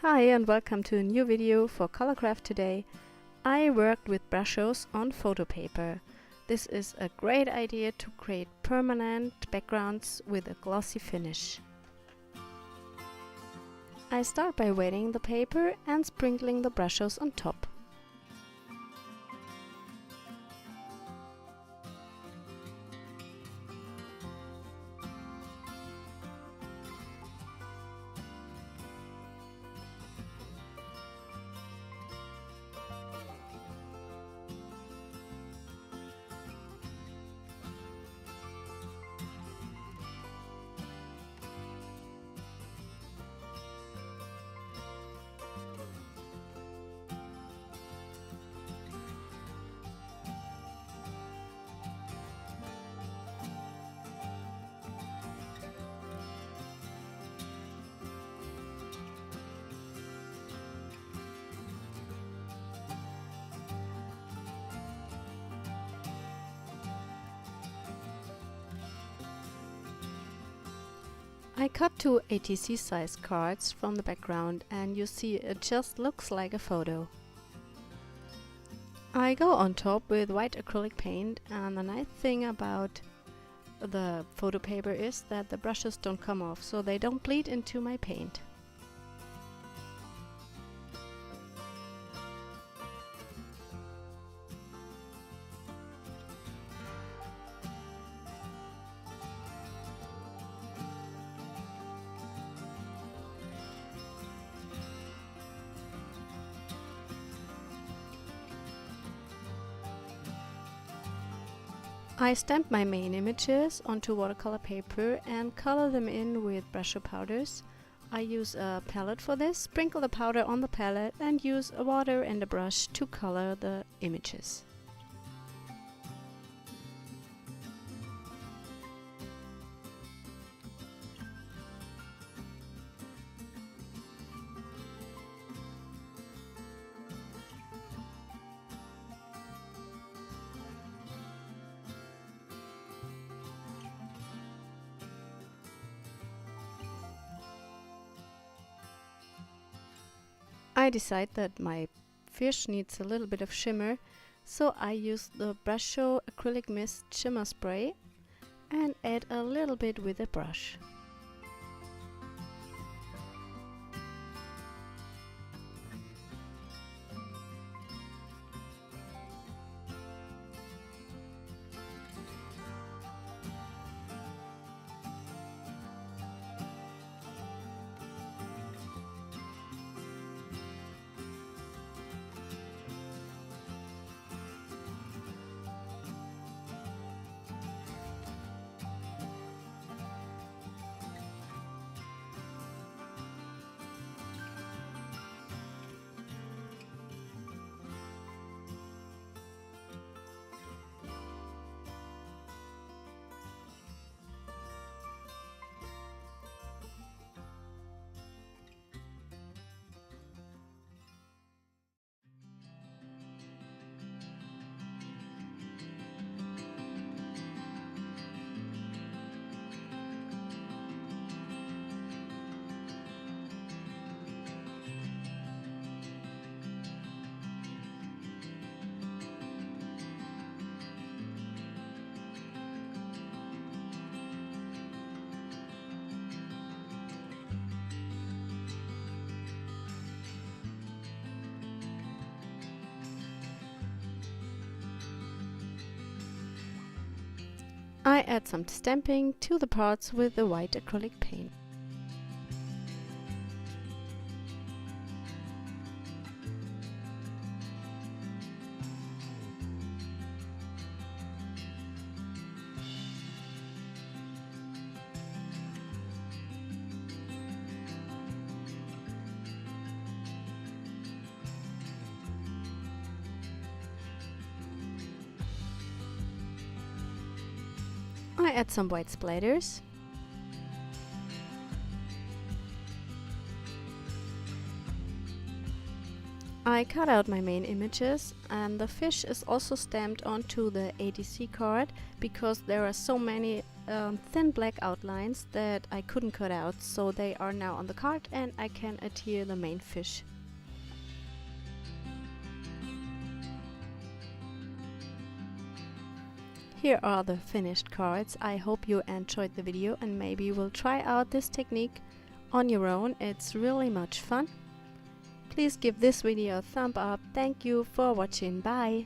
Hi and welcome to a new video for Colourcraft today. I worked with Brushos on Photopaper. This is a great idea to create permanent backgrounds with a glossy finish. I start by wetting the paper and sprinkling the Brushos on top. I cut two ATC size cards from the background and you see it just looks like a photo. I go on top with white acrylic paint, and the nice thing about the photo paper is that the brushes don't come off, so they don't bleed into my paint. I stamp my main images onto watercolor paper and color them in with Brushos powders. I use a palette for this, sprinkle the powder on the palette and use a water and a brush to color the images. I decide that my fish needs a little bit of shimmer, so I use the Brushos acrylic mist shimmer spray and add a little bit with a brush. I add some stamping to the parts with the white acrylic paint. I add some white splatters. I cut out my main images, and the fish is also stamped onto the ATC card because there are so many thin black outlines that I couldn't cut out, so they are now on the card and I can adhere the main fish. Here are the finished cards. I hope you enjoyed the video and maybe you will try out this technique on your own. It's really much fun. Please give this video a thumb up. Thank you for watching. Bye!